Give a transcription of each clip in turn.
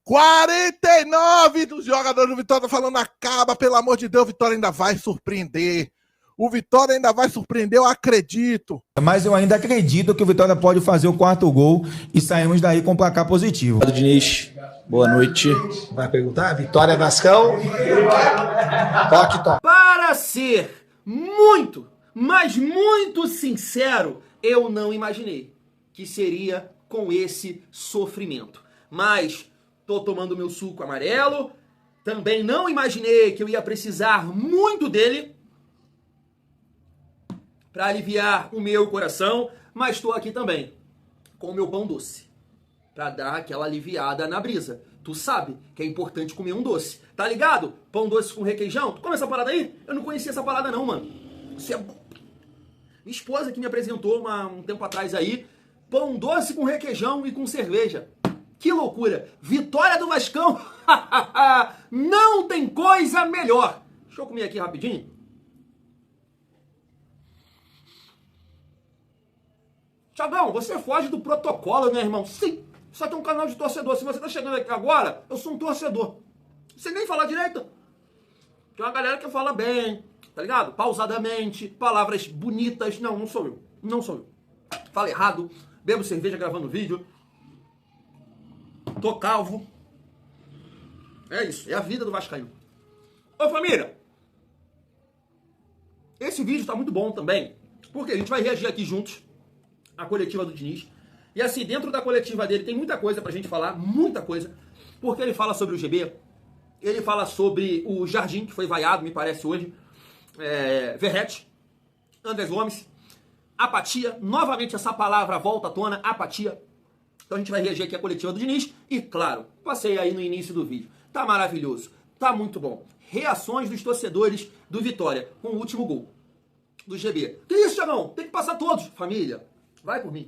49 dos jogadores do Vitória falando acaba, pelo amor de Deus, o Vitória ainda vai surpreender. O Vitória ainda vai surpreender, eu acredito. Mas eu ainda acredito que o Vitória pode fazer o 4º gol e saímos daí com placar positivo. Diniz, boa noite. Vai perguntar? Vitória, Vascão. Toque, toque. Para ser muito, mas muito sincero, eu não imaginei que seria com esse sofrimento. Mas tô tomando meu suco amarelo, também não imaginei que eu ia precisar muito dele para aliviar o meu coração, mas estou aqui também com o meu pão doce, para dar aquela aliviada na brisa. Tu sabe que é importante comer um doce, tá ligado? Pão doce com requeijão. Tu come essa parada aí? Eu não conhecia essa parada não, mano. Isso é bom. Minha esposa que me apresentou um tempo atrás aí, pão doce com requeijão e com cerveja. Que loucura! Vitória do Vascão! Não tem coisa melhor! Deixa eu comer aqui rapidinho. Thiagão, você foge do protocolo, né, irmão? Sim, isso aqui é um canal de torcedor. Se você tá chegando aqui agora, eu sou um torcedor. Você nem fala direito. Tem uma galera que fala bem, tá ligado? Pausadamente, palavras bonitas. Não, não sou eu. Não sou eu. Fala errado, bebo cerveja gravando vídeo. Tô calvo. É isso, é a vida do vascaíno. Ô família, esse vídeo tá muito bom também, porque a gente vai reagir aqui juntos à coletiva do Diniz. E assim, dentro da coletiva dele tem muita coisa pra gente falar, muita coisa, porque ele fala sobre o GB, ele fala sobre o Jardim, que foi vaiado, me parece hoje, Verratti, André Gomes, apatia, novamente essa palavra volta à tona, apatia. Então a gente vai reagir aqui à coletiva do Diniz. E claro, passei aí no início do vídeo. Tá maravilhoso, tá muito bom. Reações dos torcedores do Vitória com o último gol do GB. Que isso, Thiagão? Tem que passar todos. Família, vai por mim.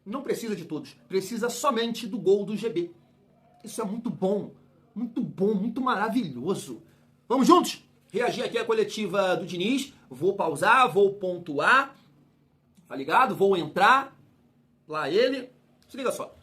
Não precisa de todos. Precisa somente do gol do GB. Isso é muito bom, muito maravilhoso. Vamos juntos? Reagir aqui à coletiva do Diniz. Vou pausar, vou pontuar. Tá ligado? Vou entrar. Lá ele. Se liga só.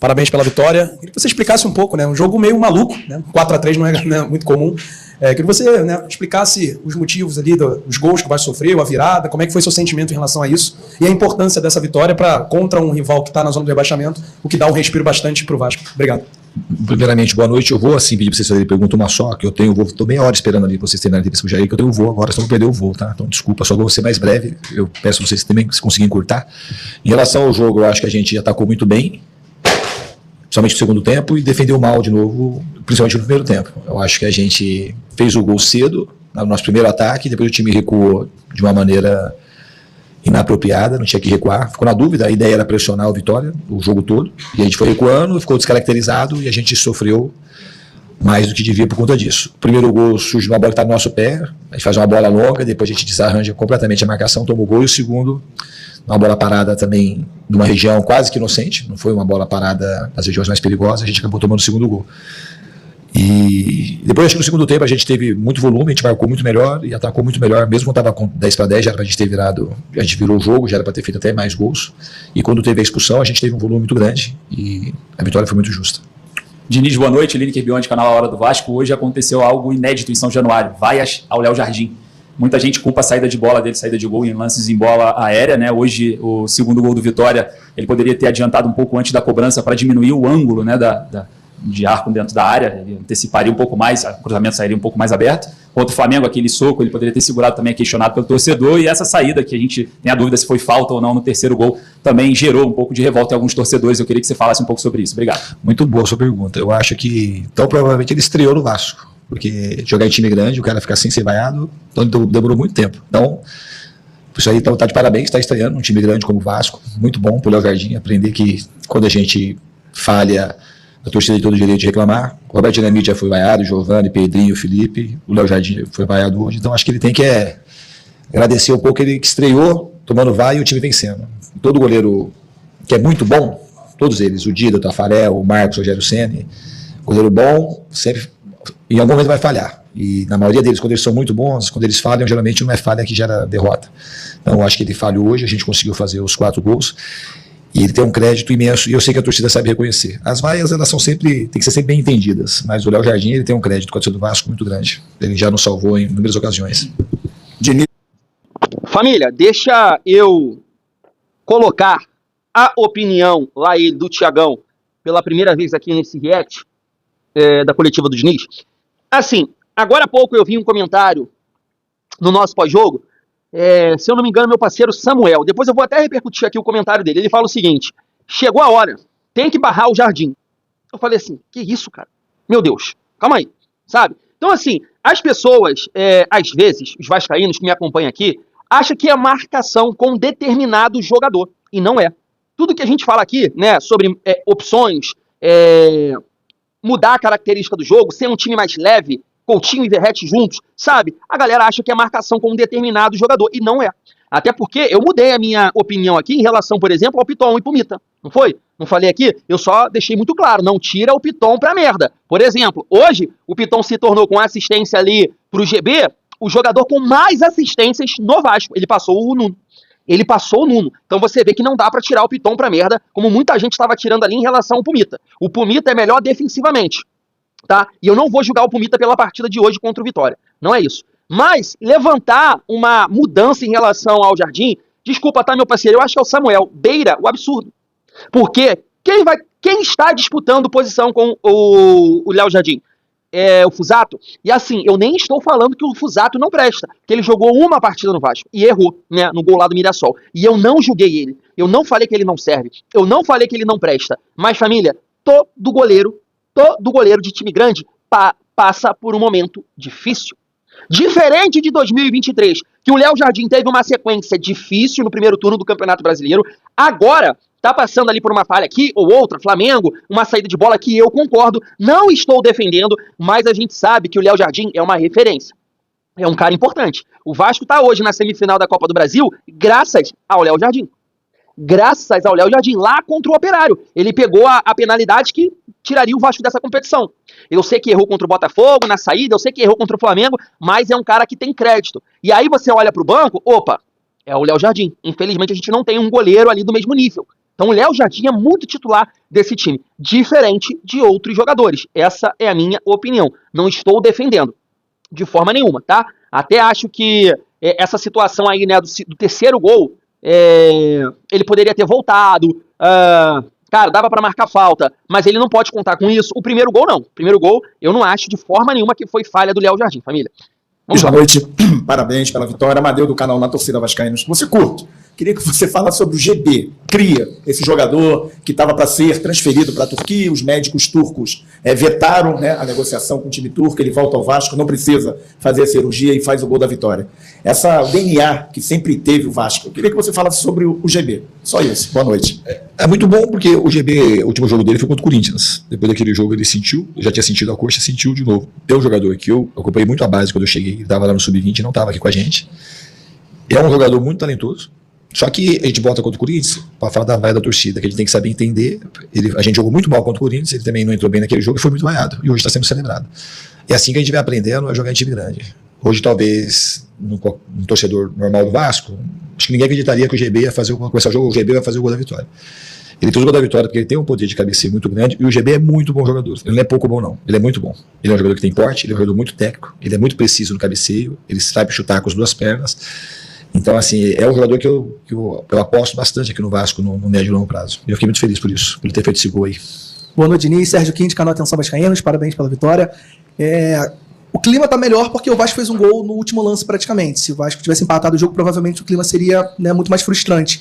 Parabéns pela vitória. Queria que você explicasse um pouco, né? Um jogo meio maluco, né? 4-3 não é muito comum. Queria que você explicasse os motivos ali, os gols que o Vasco sofreu, a virada, como é que foi seu sentimento em relação a isso e a importância dessa vitória contra um rival que está na zona do rebaixamento, o que dá um respiro bastante para o Vasco. Obrigado. Primeiramente, boa noite. Eu vou assim pedir para vocês fazerem pergunta uma só, que eu tenho voo, estou meia hora esperando ali para vocês terminarem a entrevista com o Jair, que eu tenho voo agora, senão eu vou perder o voo, tá? Então, desculpa, só vou ser mais breve. Eu peço a vocês também, se conseguirem encurtar. Em relação ao jogo, eu acho que a gente atacou muito bem, somente no segundo tempo, e defendeu mal de novo, principalmente no primeiro tempo. Eu acho que a gente fez o gol cedo, no nosso primeiro ataque, depois o time recuou de uma maneira inapropriada, não tinha que recuar, ficou na dúvida, a ideia era pressionar o Vitória o jogo todo, e a gente foi recuando, ficou descaracterizado, e a gente sofreu mais do que devia por conta disso. O primeiro gol surge uma bola que está no nosso pé, a gente faz uma bola longa, depois a gente desarranja completamente a marcação, toma o gol, e o segundo, uma bola parada também numa região quase que inocente, não foi uma bola parada nas regiões mais perigosas, a gente acabou tomando o segundo gol. E depois, acho que no segundo tempo a gente teve muito volume, a gente marcou muito melhor e atacou muito melhor, mesmo quando estava com 10-10, já era para a gente ter virado, a gente virou o jogo, já era para ter feito até mais gols, e quando teve a expulsão a gente teve um volume muito grande e a vitória foi muito justa. Diniz, boa noite, Lineker Biondi, canal A Hora do Vasco. Hoje aconteceu algo inédito em São Januário, vaias ao Léo Jardim. Muita gente culpa a saída de bola dele, saída de gol em lances em bola aérea, né? Hoje, o segundo gol do Vitória, ele poderia ter adiantado um pouco antes da cobrança para diminuir o ângulo, né, de arco dentro da área, ele anteciparia um pouco mais, o cruzamento sairia um pouco mais aberto. Contra o Flamengo, aquele soco, ele poderia ter segurado também, questionado pelo torcedor, e essa saída, que a gente tem a dúvida se foi falta ou não no terceiro gol, também gerou um pouco de revolta em alguns torcedores. Eu queria que você falasse um pouco sobre isso. Obrigado. Muito boa a sua pergunta. Eu acho que, então, provavelmente ele estreou no Vasco, porque jogar em time grande, o cara ficar sem ser vaiado, então demorou muito tempo. Então, isso aí tá de parabéns, está estreando um time grande como o Vasco, muito bom pro Léo Jardim, aprender que quando a gente falha, a torcida tem todo o direito de reclamar. O Roberto Dinamite já foi vaiado, o Giovani, Pedrinho, o Felipe, o Léo Jardim foi vaiado hoje, então acho que ele tem que agradecer um pouco ele que estreou, tomando vai e o time vencendo. Todo goleiro que é muito bom, todos eles, o Dida, o Tafarel, o Marcos, o Rogério Ceni, goleiro bom, sempre, em algum momento vai falhar. E na maioria deles, quando eles são muito bons, quando eles falham, geralmente não é falha que gera derrota. Então eu acho que ele falhou hoje, a gente conseguiu fazer os 4 gols. E ele tem um crédito imenso, e eu sei que a torcida sabe reconhecer. As vaias, elas são sempre, tem que ser sempre bem entendidas, mas o Léo Jardim, ele tem um crédito com a torcida do Vasco muito grande. Ele já nos salvou em inúmeras ocasiões. Família, deixa eu colocar a opinião lá do Thiagão pela primeira vez aqui nesse react da coletiva do Diniz. Assim, agora há pouco eu vi um comentário no nosso pós-jogo, se eu não me engano, meu parceiro Samuel. Depois eu vou até repercutir aqui o comentário dele. Ele fala o seguinte: chegou a hora, tem que barrar o Jardim. Eu falei assim, que isso, cara? Meu Deus, calma aí, sabe? Então assim, as pessoas, às vezes, os vascaínos que me acompanham aqui, acham que é marcação com determinado jogador, e não é. Tudo que a gente fala aqui, né, sobre opções, mudar a característica do jogo, ser um time mais leve, Coutinho e Verratti juntos, sabe? A galera acha que é marcação com um determinado jogador, e não é. Até porque eu mudei a minha opinião aqui em relação, por exemplo, ao Piton e pro Mita, não foi? Não falei aqui? Eu só deixei muito claro, não tira o Piton pra merda. Por exemplo, hoje o Piton se tornou com assistência ali pro GB, o jogador com mais assistências no Vasco. Ele passou o Nuno. Então você vê que não dá pra tirar o Piton pra merda, como muita gente estava tirando ali em relação ao Pumita. O Pumita é melhor defensivamente, tá? E eu não vou julgar o Pumita pela partida de hoje contra o Vitória. Não é isso. Mas levantar uma mudança em relação ao Jardim, desculpa, tá, meu parceiro? Eu acho que é o Samuel. Beira o absurdo. Porque quem está disputando posição com o Léo Jardim? O Fusato. E assim, eu nem estou falando que o Fusato não presta, porque ele jogou uma partida no Vasco e errou, né, no gol lá do Mirassol. E eu não julguei ele. Eu não falei que ele não serve. Eu não falei que ele não presta. Mas, família, todo goleiro de time grande passa por um momento difícil. Diferente de 2023, que o Léo Jardim teve uma sequência difícil no primeiro turno do Campeonato Brasileiro, agora tá passando ali por uma falha aqui ou outra, Flamengo, uma saída de bola que eu concordo, não estou defendendo, mas a gente sabe que o Léo Jardim é uma referência. É um cara importante. O Vasco tá hoje na semifinal da Copa do Brasil graças ao Léo Jardim. Graças ao Léo Jardim, lá contra o Operário. Ele pegou a penalidade que tiraria o Vasco dessa competição. Eu sei que errou contra o Botafogo na saída, eu sei que errou contra o Flamengo, mas é um cara que tem crédito. E aí você olha pro banco, opa, é o Léo Jardim. Infelizmente a gente não tem um goleiro ali do mesmo nível. Então o Léo Jardim é muito titular desse time, diferente de outros jogadores. Essa é a minha opinião. Não estou defendendo de forma nenhuma, tá? Até acho que essa situação aí, né, do terceiro gol, ele poderia ter voltado, cara, dava pra marcar falta, mas ele não pode contar com isso. O primeiro gol não. O primeiro gol eu não acho de forma nenhuma que foi falha do Léo Jardim, família. Boa noite, parabéns pela vitória. Amadeu do canal Na Torcida Vascaína. Você curte? Queria que você falasse sobre o GB, Cria, esse jogador que estava para ser transferido para a Turquia. Os médicos turcos vetaram, né, a negociação com o time turco. Ele volta ao Vasco, não precisa fazer a cirurgia e faz o gol da vitória. Essa DNA que sempre teve o Vasco. Eu queria que você falasse sobre o GB. Só isso. Boa noite. É muito bom porque o GB, o último jogo dele foi contra o Corinthians. Depois daquele jogo ele sentiu, já tinha sentido a coxa, sentiu de novo. Tem um jogador que eu acompanhei muito a base quando eu cheguei, ele estava lá no Sub-20 e não estava aqui com a gente. É um jogador muito talentoso. Só que a gente bota contra o Corinthians para falar da vaia da torcida, que a gente tem que saber entender. A gente jogou muito mal contra o Corinthians, ele também não entrou bem naquele jogo e foi muito vaiado. E hoje está sendo celebrado. É assim que a gente vai aprendendo a jogar em time grande. Hoje, talvez, no torcedor normal do Vasco, acho que ninguém acreditaria que o GB ia começar o jogo, o GB vai fazer o gol da vitória. Ele fez o gol da vitória porque ele tem um poder de cabeceio muito grande e o GB é muito bom jogador. Ele não é pouco bom, não. Ele é muito bom. Ele é um jogador que tem porte, ele é um jogador muito técnico, ele é muito preciso no cabeceio, ele sabe chutar com as duas pernas. Então, assim, é um jogador que eu aposto bastante aqui no Vasco no médio e longo prazo. E eu fiquei muito feliz por isso, por ele ter feito esse gol aí. Boa noite, Diniz. Sérgio Quinte, canal Atenção Vascaínos. Parabéns pela vitória. O clima tá melhor porque o Vasco fez um gol no último lance praticamente. Se o Vasco tivesse empatado o jogo, provavelmente o clima seria, né, muito mais frustrante.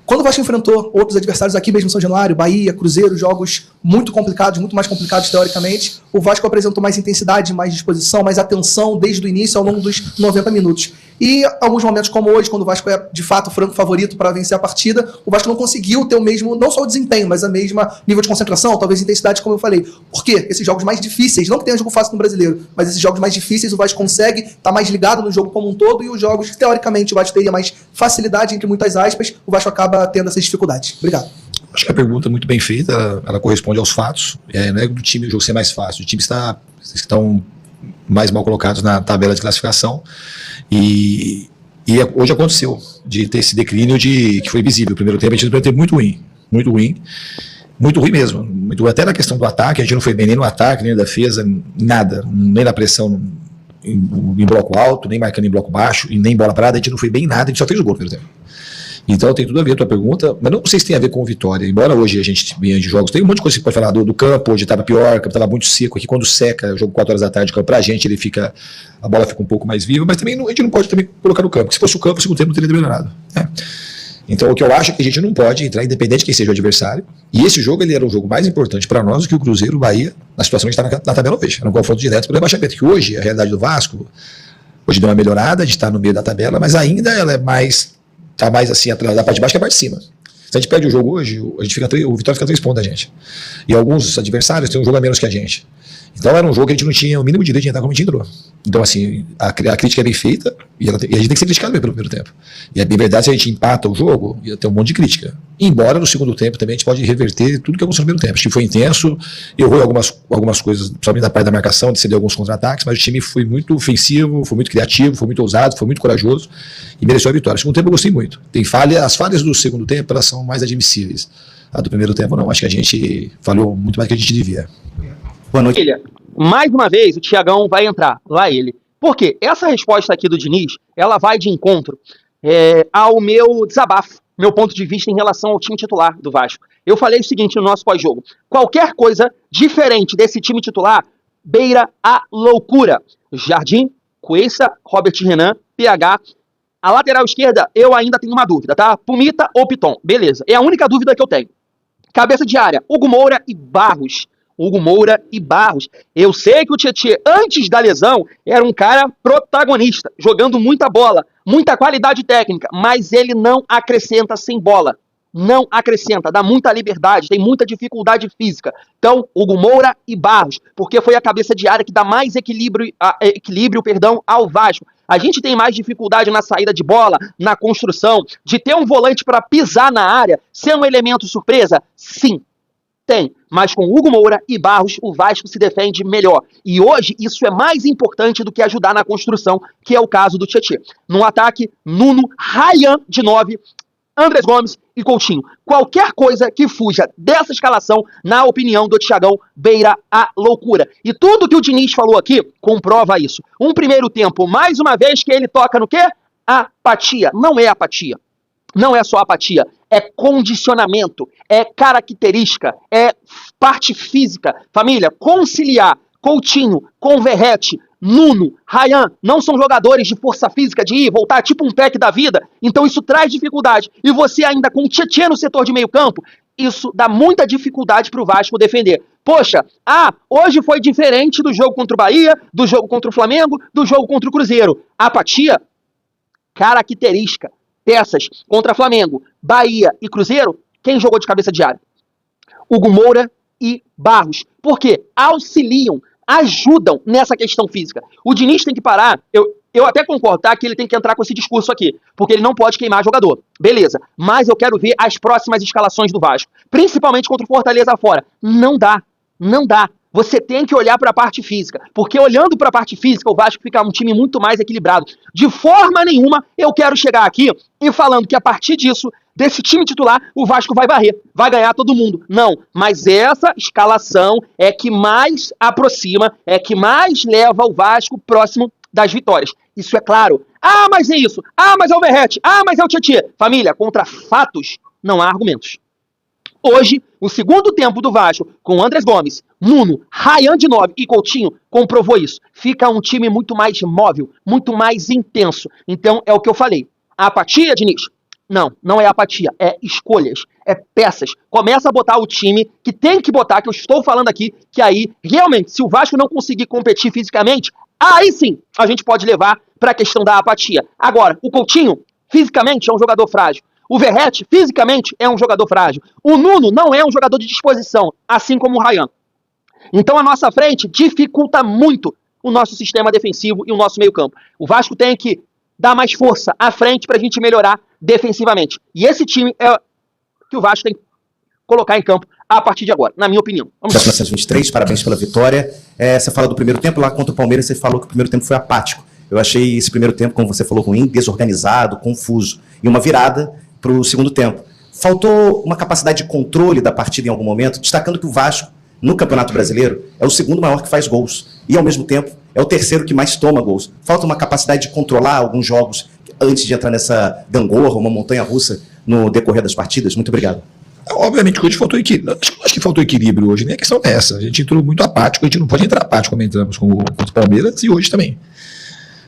Quando o Vasco enfrentou outros adversários aqui mesmo em São Januário, Bahia, Cruzeiro, jogos muito complicados, muito mais complicados teoricamente, o Vasco apresentou mais intensidade, mais disposição, mais atenção desde o início ao longo dos 90 minutos. E alguns momentos como hoje, quando o Vasco é de fato o franco favorito para vencer a partida, o Vasco não conseguiu ter o mesmo, não só o desempenho, mas a mesma nível de concentração, talvez intensidade, como eu falei. Por quê? Esses jogos mais difíceis, não que tenha jogo fácil no Brasileiro, mas esses jogos mais difíceis o Vasco consegue estar mais ligado no jogo como um todo, e os jogos que teoricamente o Vasco teria mais facilidade, entre muitas aspas, o Vasco acaba tendo essas dificuldades. Obrigado. Acho que a pergunta é muito bem feita, ela corresponde aos fatos. Não é do time o jogo ser mais fácil, os times estão mais mal colocados na tabela de classificação e hoje aconteceu de ter esse declínio que foi visível. O primeiro tempo a gente teve muito ruim. muito ruim. Muito ruim mesmo. Muito, até na questão do ataque, a gente não foi bem nem no ataque, nem na defesa, nada. Nem na pressão em bloco alto, nem marcando em bloco baixo, e nem bola parada, a gente não foi bem em nada, a gente só fez o gol, por exemplo. Então tem tudo a ver a tua pergunta, mas não sei se tem a ver com Vitória. Embora hoje a gente venha de jogos, tem um monte de coisa que você pode falar do campo, hoje estava pior, o campo estava muito seco aqui, quando seca, jogo 4 horas da tarde, pra gente a bola fica um pouco mais viva, mas também a gente não pode também colocar no campo, porque se fosse o campo, o segundo tempo não teria melhorado, né? Então o que eu acho é que a gente não pode entrar, independente de quem seja o adversário, e esse jogo ele era um jogo mais importante para nós do que o Cruzeiro, o Bahia, na situação que está na tabela hoje, era um confronto direto pelo rebaixamento, que hoje a realidade do Vasco, hoje deu uma melhorada, a gente está no meio da tabela, mas ainda ela é mais, está mais assim, da parte de baixo que a parte de cima. Se a gente perde o jogo hoje, o Vitória fica 3 pontos da gente, e alguns adversários têm um jogo a menos que a gente. Então era um jogo que a gente não tinha o mínimo direito de entrar como a gente entrou. Então assim, a crítica é bem feita e a gente tem que ser criticado mesmo pelo primeiro tempo. E é bem verdade, se a gente empata o jogo, ia ter um monte de crítica. Embora no segundo tempo também a gente pode reverter tudo que aconteceu no primeiro tempo. O time foi intenso, errou algumas coisas, principalmente da parte da marcação, de ceder alguns contra-ataques, mas o time foi muito ofensivo, foi muito criativo, foi muito ousado, foi muito corajoso e mereceu a vitória. No segundo tempo eu gostei muito. As falhas do segundo tempo elas são mais admissíveis. A do primeiro tempo não, acho que a gente falhou muito mais do que a gente devia. Boa noite. Mais uma vez, o Thiagão vai entrar, lá ele. Por quê? Essa resposta aqui do Diniz, ela vai de encontro ao meu desabafo, meu ponto de vista em relação ao time titular do Vasco. Eu falei o seguinte no nosso pós-jogo: qualquer coisa diferente desse time titular beira a loucura. Jardim, Cuesta, Robert Renan, PH. A lateral esquerda, eu ainda tenho uma dúvida, tá? Pumita ou Piton. Beleza, é a única dúvida que eu tenho. Cabeça de área, Hugo Moura e Barros. Hugo Moura e Barros. Eu sei que o Tietê, antes da lesão, era um cara protagonista, jogando muita bola, muita qualidade técnica, mas ele não acrescenta sem bola. Não acrescenta, dá muita liberdade, tem muita dificuldade física. Então, Hugo Moura e Barros, porque foi a cabeça de área que dá mais equilíbrio ao Vasco. A gente tem mais dificuldade na saída de bola, na construção, de ter um volante para pisar na área, ser um elemento surpresa? Sim. Tem, mas com Hugo Moura e Barros, o Vasco se defende melhor. E hoje isso é mais importante do que ajudar na construção, que é o caso do Tietê. No ataque, Nuno, Ryan de 9, Andrés Gomes e Coutinho. Qualquer coisa que fuja dessa escalação, na opinião do Thiagão, beira a loucura. E tudo que o Diniz falou aqui comprova isso. Um primeiro tempo, mais uma vez, que ele toca no quê? Apatia. Não é apatia. Não é só apatia, é condicionamento, é característica, é parte física. Família, conciliar Coutinho com Verratti, Nuno, Ryan, não são jogadores de força física, de ir, voltar, tipo um pack da vida. Então isso traz dificuldade. E você ainda com o Tietê no setor de meio campo, isso dá muita dificuldade para o Vasco defender. Poxa, hoje foi diferente do jogo contra o Bahia, do jogo contra o Flamengo, do jogo contra o Cruzeiro. Apatia, característica. Peças contra Flamengo, Bahia e Cruzeiro, quem jogou de cabeça de área? Hugo Moura e Barros. Por quê? Auxiliam, ajudam nessa questão física. O Diniz tem que parar, eu até concordo, tá? Que ele tem que entrar com esse discurso aqui, porque ele não pode queimar jogador. Beleza, mas eu quero ver as próximas escalações do Vasco, principalmente contra o Fortaleza fora. Não dá. Você tem que olhar para a parte física, porque olhando para a parte física, o Vasco fica um time muito mais equilibrado. De forma nenhuma, eu quero chegar aqui e falando que a partir disso, desse time titular, o Vasco vai varrer, vai ganhar todo mundo. Não, mas essa escalação é que mais aproxima, é que mais leva o Vasco próximo das vitórias. Isso é claro. Mas é isso. Mas é o Verratti. Mas é o Tietê. Família, contra fatos, não há argumentos. Hoje, o segundo tempo do Vasco, com Andrés Gomes, Nuno, Ryan de 9 e Coutinho, comprovou isso. Fica um time muito mais móvel, muito mais intenso. Então, é o que eu falei. A apatia, Diniz? Não é apatia, é escolhas, é peças. Começa a botar o time que tem que botar, que eu estou falando aqui, que aí, realmente, se o Vasco não conseguir competir fisicamente, aí sim, a gente pode levar para a questão da apatia. Agora, o Coutinho, fisicamente, é um jogador frágil. O Verratti, fisicamente, é um jogador frágil. O Nuno não é um jogador de disposição, assim como o Ryan. Então, a nossa frente dificulta muito o nosso sistema defensivo e o nosso meio-campo. O Vasco tem que dar mais força à frente para a gente melhorar defensivamente. E esse time é que o Vasco tem que colocar em campo a partir de agora, na minha opinião. Vamos lá. 1923, parabéns pela vitória. Você fala do primeiro tempo, lá contra o Palmeiras, você falou que o primeiro tempo foi apático. Eu achei esse primeiro tempo, como você falou, ruim, desorganizado, confuso. E uma virada para o segundo tempo. faltou uma capacidade de controle da partida em algum momento, destacando que o Vasco, no Campeonato Brasileiro, é o segundo maior que faz gols. E, ao mesmo tempo, é o terceiro que mais toma gols. Falta uma capacidade de controlar alguns jogos antes de entrar nessa gangorra, uma montanha-russa, no decorrer das partidas? Muito obrigado. Obviamente que hoje faltou equilíbrio. Acho que faltou equilíbrio hoje, nem a questão é essa. A gente entrou muito apático, a gente não pode entrar apático como entramos contra o Palmeiras e hoje também.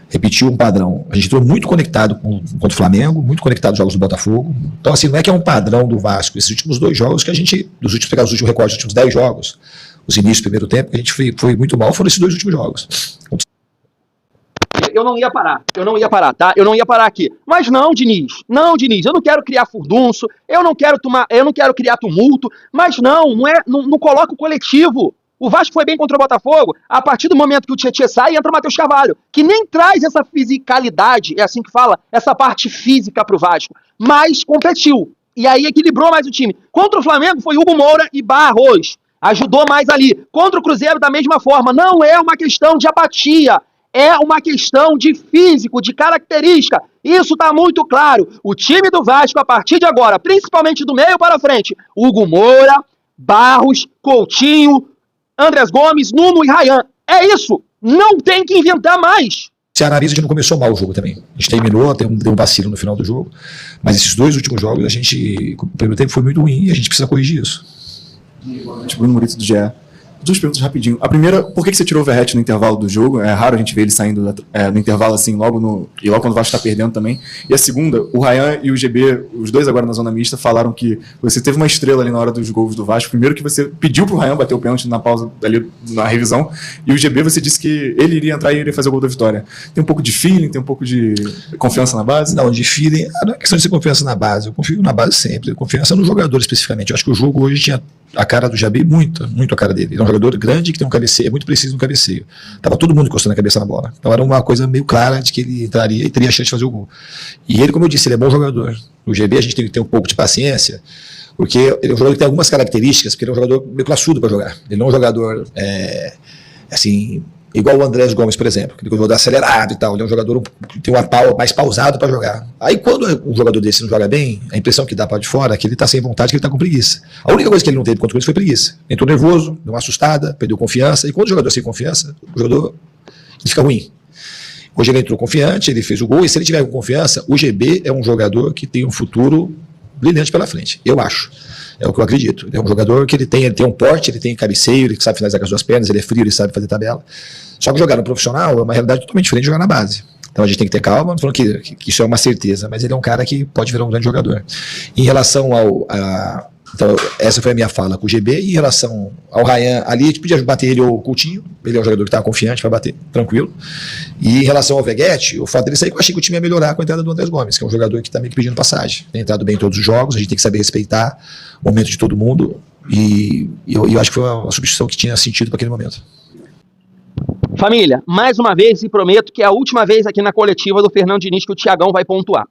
Repetiu um padrão. A gente entrou muito conectado contra o Flamengo, muito conectado aos jogos do Botafogo. Então, assim, não é que é um padrão do Vasco. Esses últimos 2 jogos que a gente, pegar os últimos recordes, dos últimos 10 jogos, os inícios do primeiro tempo, que a gente foi muito mal, foram esses 2 últimos jogos. Eu não ia parar, tá? Eu não ia parar aqui. Mas não, Diniz, eu não quero criar furdunço, eu não quero criar tumulto, mas não coloca o coletivo. O Vasco foi bem contra o Botafogo, a partir do momento que o Tietchan sai, entra o Matheus Carvalho, que nem traz essa fisicalidade, é assim que fala, essa parte física pro Vasco, mas competiu. E aí equilibrou mais o time. Contra o Flamengo foi Hugo Moura e Barros, ajudou mais ali. Contra o Cruzeiro da mesma forma, não é uma questão de apatia, é uma questão de físico, de característica. Isso está muito claro. O time do Vasco, a partir de agora, principalmente do meio para frente, Hugo Moura, Barros, Coutinho, Andrés Gomes, Nuno e Ryan. É isso. Não tem que inventar mais. Ceará, a gente não começou mal o jogo também. A gente terminou, deu um vacilo no final do jogo. Mas esses 2 últimos jogos, o primeiro tempo foi muito ruim e a gente precisa corrigir isso. Bruno Murito do GE. 2 perguntas rapidinho. A primeira, por que você tirou o Verratti no intervalo do jogo? É raro a gente ver ele saindo no intervalo assim, logo quando o Vasco está perdendo também. E a segunda, o Ryan e o GB, os 2 agora na zona mista, falaram que você teve uma estrela ali na hora dos gols do Vasco. Primeiro que você pediu pro Ryan bater o pênalti na pausa ali na revisão, e o GB você disse que ele iria entrar e iria fazer o gol da vitória. Tem um pouco de feeling, tem um pouco de confiança na base? Não, de feeling, não é questão de ter confiança na base, eu confio na base sempre, confiança no jogador especificamente. Eu acho que o jogo hoje tinha a cara do Jabir, muito a cara dele. Ele é um jogador grande que tem um cabeceio, é muito preciso no cabeceio. Tava todo mundo encostando a cabeça na bola. Então era uma coisa meio clara de que ele entraria e teria a chance de fazer o gol. E ele, como eu disse, ele é bom jogador. No GB a gente tem que ter um pouco de paciência, porque ele é um jogador que tem algumas características, porque ele é um jogador meio classudo para jogar. Ele não é um jogador, assim, igual o Andrés Gomes, por exemplo, que é um jogador acelerado e tal. Ele é um jogador que tem mais pausado para jogar. Aí quando um jogador desse não joga bem, a impressão que dá para de fora é que ele está sem vontade, que ele está com preguiça. A única coisa que ele não teve contra isso foi preguiça. Entrou nervoso, deu uma assustada, perdeu confiança. E quando o jogador sem confiança, o jogador ele fica ruim. Hoje ele entrou confiante, ele fez o gol, e se ele tiver com confiança, o GB é um jogador que tem um futuro brilhante pela frente, eu acho. É o que eu acredito. Ele é um jogador que ele tem um porte, ele tem cabeceio, ele sabe finalizar com as 2 pernas, ele é frio, ele sabe fazer tabela. Só que jogar no profissional é uma realidade totalmente diferente de jogar na base. Então a gente tem que ter calma, não falando que isso é uma certeza, mas ele é um cara que pode virar um grande jogador. Em relação então, essa foi a minha fala com o GB. E em relação ao Ryan, ali a gente podia bater ele ou o Coutinho, ele é um jogador que estava confiante para bater, tranquilo. E em relação ao Veguete, o fato dele sair, eu achei que o time ia melhorar com a entrada do Andrés Gomes, que é um jogador que está meio que pedindo passagem. Tem entrado bem em todos os jogos, a gente tem que saber respeitar o momento de todo mundo. E eu acho que foi uma substituição que tinha sentido para aquele momento. Família, mais uma vez, e prometo que é a última vez aqui na coletiva do Fernando Diniz que o Thiagão vai pontuar.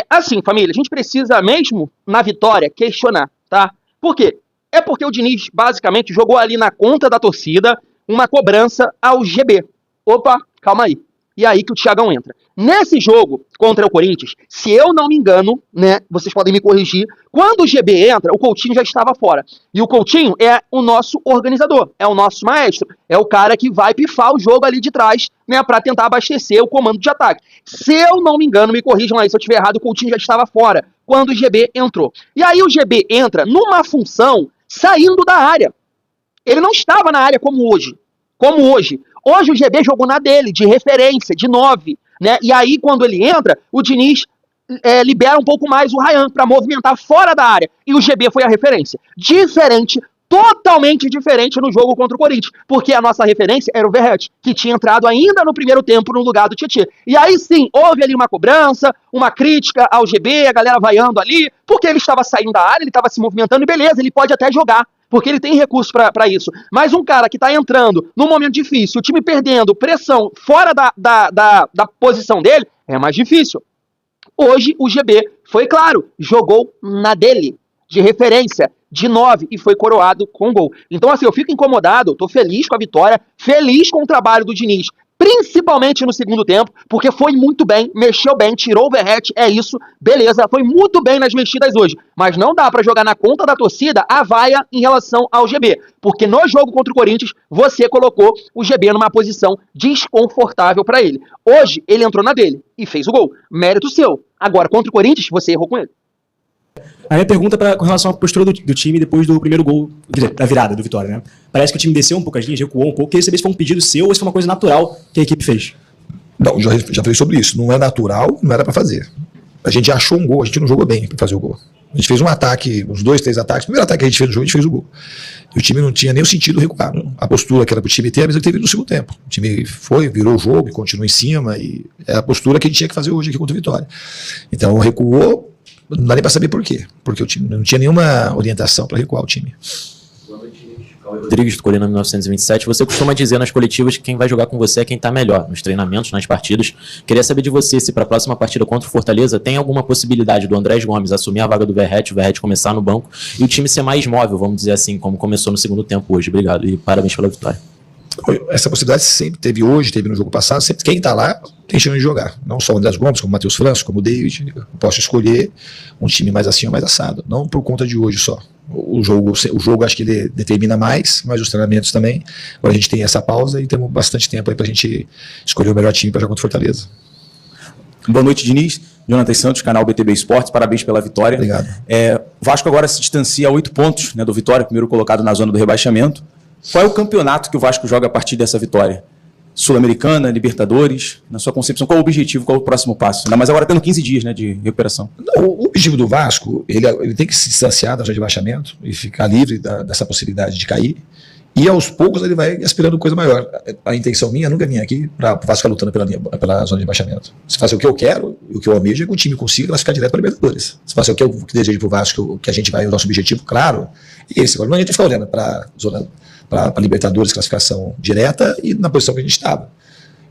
Assim, família, a gente precisa mesmo, na vitória, questionar, tá? Por quê? É porque o Diniz, basicamente, jogou ali na conta da torcida uma cobrança ao GB. Opa, calma aí. E aí que o Thiagão entra. Nesse jogo contra o Corinthians, se eu não me engano, né, vocês podem me corrigir, quando o GB entra, o Coutinho já estava fora. E o Coutinho é o nosso organizador, é o nosso maestro, é o cara que vai pifar o jogo ali de trás, né, para tentar abastecer o comando de ataque. Se eu não me engano, me corrijam aí se eu estiver errado, o Coutinho já estava fora quando o GB entrou. E aí o GB entra numa função saindo da área. Ele não estava na área como hoje. Hoje o GB jogou na dele, de referência, de 9, né? E aí, quando ele entra, o Diniz libera um pouco mais o Ryan para movimentar fora da área. E o GB foi a referência. Diferente, totalmente diferente no jogo contra o Corinthians. Porque a nossa referência era o Verratti, que tinha entrado ainda no primeiro tempo no lugar do Tietchan. E aí sim, houve ali uma cobrança, uma crítica ao GB, a galera vaiando ali, porque ele estava saindo da área, ele estava se movimentando, e beleza, ele pode até jogar, porque ele tem recurso para isso. Mas um cara que está entrando num momento difícil, o time perdendo, pressão fora da posição dele, é mais difícil. Hoje o GB foi claro, jogou na dele, de referência, de 9, e foi coroado com gol. Então assim, eu fico incomodado, tô feliz com a vitória, feliz com o trabalho do Diniz. principalmente no segundo tempo, porque foi muito bem, mexeu bem, tirou o Verratti, é isso, beleza, foi muito bem nas mexidas hoje, mas não dá pra jogar na conta da torcida a vaia em relação ao GB, porque no jogo contra o Corinthians, você colocou o GB numa posição desconfortável pra ele. Hoje, ele entrou na dele e fez o gol, mérito seu. Agora, contra o Corinthians, você errou com ele. A minha pergunta com relação à postura do time depois do primeiro gol, da virada do Vitória, né? Parece que o time desceu um pouco as linhas, recuou um pouco. Queria saber se foi um pedido seu ou se foi uma coisa natural que a equipe fez. Não, já falei sobre isso. Não é natural, não era para fazer. A gente achou um gol, a gente não jogou bem para fazer o gol. A gente fez um ataque, uns 2, 3 ataques. O primeiro ataque que a gente fez no jogo, a gente fez o gol. E o time não tinha nem o sentido recuar. A postura que era para o time ter, mas ele teve no segundo tempo. O time foi, virou o jogo e continuou em cima. E é a postura que a gente tinha que fazer hoje aqui contra o Vitória. Então recuou. Não dá nem para saber por quê. Porque o time não tinha nenhuma orientação para recuar o time. Rodrigues do Colina 1927, você costuma dizer nas coletivas que quem vai jogar com você é quem está melhor, nos treinamentos, nas partidas. Queria saber de você se para a próxima partida contra o Fortaleza tem alguma possibilidade do Andrés Gomes assumir a vaga do Verratti, o Verratti começar no banco e o time ser mais móvel, vamos dizer assim, como começou no segundo tempo hoje. Obrigado e parabéns pela vitória. Essa possibilidade sempre teve hoje, teve no jogo passado, sempre quem está lá tem chance de jogar. Não só o Andrés Gomes, como o Matheus França, como o David. Eu posso escolher um time mais assim ou mais assado. Não por conta de hoje só. O jogo acho que ele determina mais, mas os treinamentos também. Agora a gente tem essa pausa e temos bastante tempo aí para a gente escolher o melhor time para jogar contra o Fortaleza. Boa noite, Diniz. Jonathan Santos, canal BTB Esportes. Parabéns pela vitória. Obrigado. O Vasco agora se distancia a 8 pontos, né, do Vitória, primeiro colocado na zona do rebaixamento. Qual é o campeonato que o Vasco joga a partir dessa vitória? Sul-Americana, Libertadores? Na sua concepção, qual é o objetivo, qual é o próximo passo? Ainda mais agora tendo 15 dias, né, de recuperação. Não, o objetivo do Vasco, ele tem que se distanciar da zona de rebaixamento e ficar livre dessa possibilidade de cair. E aos poucos ele vai aspirando coisa maior. A intenção minha nunca vinha aqui para o Vasco ficar lutando pela zona de rebaixamento. Se fazer o que eu quero, o que eu almejo é que o time consiga classificar direto para a Libertadores. Se fazer o que eu desejo para o Vasco, que a gente vai, o nosso objetivo, claro, é esse. Agora não adianta ficar olhando para a Libertadores, classificação direta e na posição que a gente estava.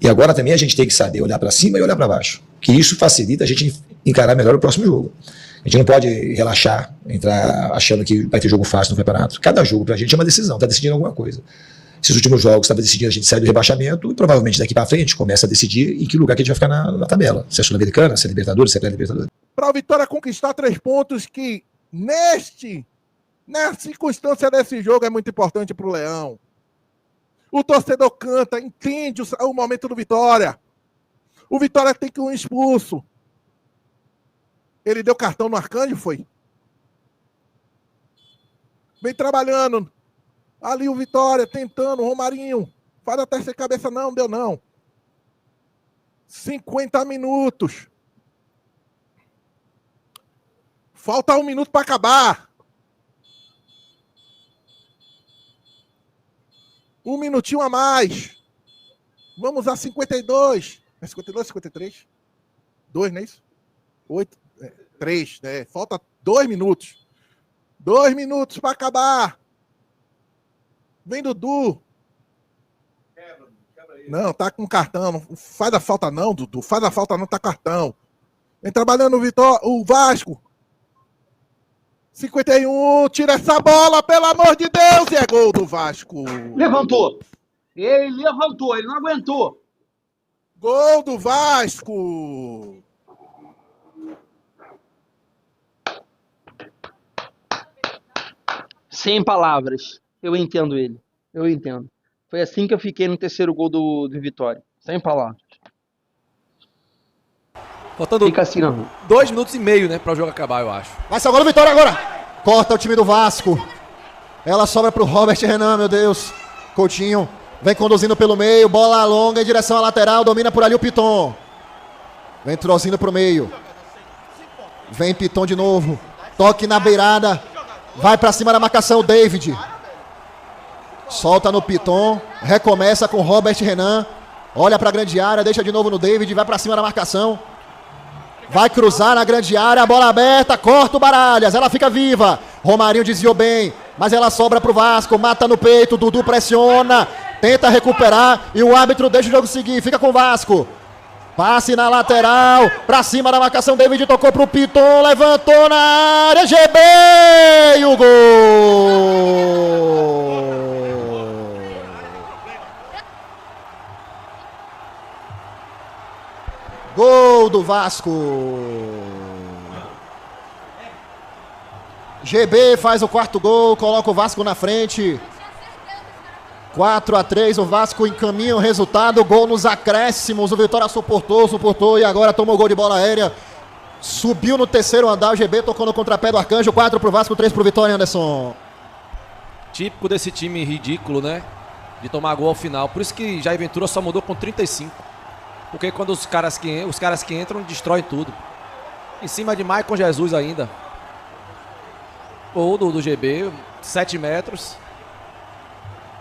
E agora também a gente tem que saber olhar para cima e olhar para baixo. Que isso facilita a gente encarar melhor o próximo jogo. A gente não pode relaxar, entrar achando que vai ter jogo fácil no campeonato. Cada jogo para a gente é uma decisão, está decidindo alguma coisa. Esses últimos jogos estava decidindo a gente sair do rebaixamento e provavelmente daqui para frente começa a decidir em que lugar que a gente vai ficar na tabela. Se é Sul-Americana, se é Libertadores, se é pré-Libertadores. Para a Vitória conquistar 3 pontos que na circunstância desse jogo é muito importante para o Leão. O torcedor canta, entende o momento do Vitória. O Vitória tem que ir um expulso. Ele deu cartão no Arcanjo, foi? Vem trabalhando. Ali o Vitória, tentando, o Romarinho. Faz até sem cabeça, não, deu não. 50 minutos. Falta 1 minuto para acabar. 1 minutinho a mais. Vamos a 52. É 52, 53? 2, não é isso? 8, 3, né? Falta 2 minutos. 2 minutos para acabar. Vem Dudu. Não, tá com cartão. Não faz a falta não, Dudu. Faz a falta não, tá cartão. Vem trabalhando o Vasco. 51, tira essa bola, pelo amor de Deus, e é gol do Vasco. Levantou. Ele levantou, ele não aguentou. Gol do Vasco. Sem palavras. Eu entendo ele. Eu entendo. Foi assim que eu fiquei no terceiro gol do Vitória. Sem palavras. Faltando Fica assim, não. 2 minutos e meio, né, para o jogo acabar, eu acho. Vai ser agora o Vitória agora. Corta o time do Vasco. Ela sobra pro Robert Renan, meu Deus. Coutinho vem conduzindo pelo meio. Bola longa em direção à lateral. Domina por ali o Piton. Vem trozindo pro meio. Vem Piton de novo. Toque na beirada. Vai pra cima da marcação, David. Solta no Piton. Recomeça com Robert Renan. Olha pra grande área. Deixa de novo no David. Vai pra cima da marcação. Vai cruzar na grande área, a bola aberta, corta o Baralhas, ela fica viva. Romarinho desviou bem, mas ela sobra pro Vasco, mata no peito, Dudu pressiona, tenta recuperar e o árbitro deixa o jogo seguir, fica com o Vasco. Passe na lateral, pra cima da marcação, David tocou pro Piton, levantou na área, GB e o gol! Gol do Vasco. GB faz o quarto gol, coloca o Vasco na frente. 4-3, o Vasco encaminha o resultado. Gol nos acréscimos. O Vitória suportou e agora tomou gol de bola aérea. Subiu no terceiro andar. O GB tocou no contrapé do Arcanjo. 4 pro Vasco, 3 pro Vitória, Anderson. Típico desse time ridículo, né? De tomar gol ao final. Por isso que Jair Ventura só mudou com 35. Porque quando os caras que entram destroem tudo. Em cima de Maicon Jesus ainda. Ou do GB, 7 metros.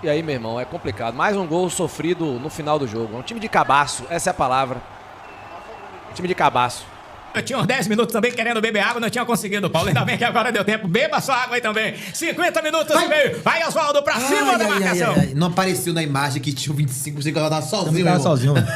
E aí, meu irmão, é complicado. Mais um gol sofrido no final do jogo. É um time de cabaço, essa é a palavra. Time de cabaço. Eu tinha uns 10 minutos também querendo beber água, não tinha conseguido, Paulo. Ainda bem que agora deu tempo. Beba sua água aí também. 50 minutos e meio. Vai, Oswaldo, pra cima da marcação. Não apareceu na imagem que tinha 25%, que ela tava sozinho, Tava sozinho, mano.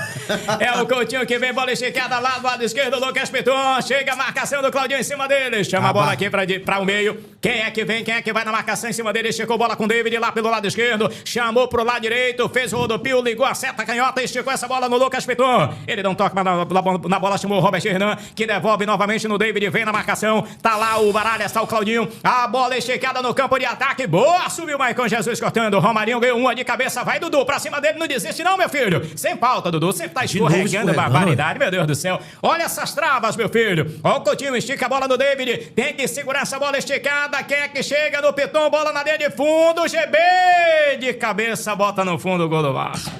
É o Coutinho que vem, bola esticada lá do lado esquerdo, Lucas Piton. Chega a marcação do Claudinho em cima dele. Chama a bola aqui pra o meio. Quem é que vem? Quem é que vai na marcação em cima dele? Esticou bola com o David lá pelo lado esquerdo. Chamou pro lado direito, fez o rodopio, ligou a seta canhota, esticou essa bola no Lucas Piton. Ele dá um toque na bola, chamou o Robert Hernan, que devolve novamente no David, vem na marcação. Tá lá o Baralhas, tá o Claudinho. A bola esticada no campo de ataque. Boa, subiu o Maicon Jesus cortando. Romarinho ganhou uma de cabeça. Vai, Dudu, pra cima dele. Não desiste não, meu filho. Sem falta, Dudu. Sempre tá escorregando, barbaridade, meu Deus do céu. Olha essas travas, meu filho. Ó, o Coutinho estica a bola no David. Tem que segurar essa bola esticada. Quem é que chega no Piton? Bola na linha de fundo. GB de cabeça, bota no fundo o gol do Vasco.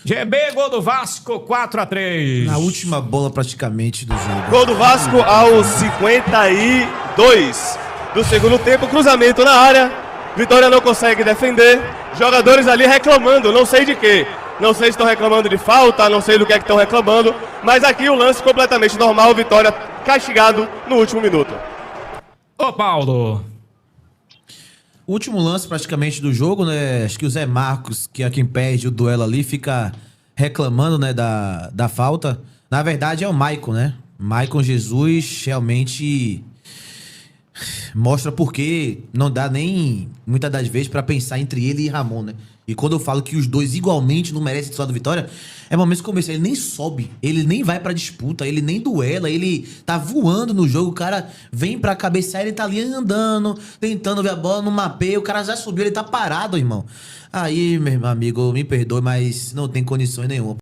GB, gol do Vasco, 4-3. Na última bola praticamente do jogo. Gol do Vasco aos 52 do segundo tempo. Cruzamento na área. Vitória não consegue defender. Jogadores ali reclamando, não sei de quê. Não sei se estão reclamando de falta, não sei do que é que estão reclamando. Mas aqui o lance completamente normal. Vitória castigado no último minuto. Ô, Paulo. O último lance praticamente do jogo, né? Acho que o Zé Marcos, que é quem perde o duelo ali, fica reclamando, né, da falta. Na verdade é o Maicon, né? Maicon Jesus realmente mostra porque não dá nem muitas das vezes pra pensar entre ele e Ramon, né? E quando eu falo que os dois igualmente não merecem só da vitória, é momentos como esse. Ele nem sobe, ele nem vai pra disputa, ele nem duela, ele tá voando no jogo. O cara vem pra cabecear, ele tá ali andando, tentando ver a bola no mapeio. O cara já subiu, ele tá parado, irmão. Aí, meu amigo, me perdoe, mas não tem condições nenhuma.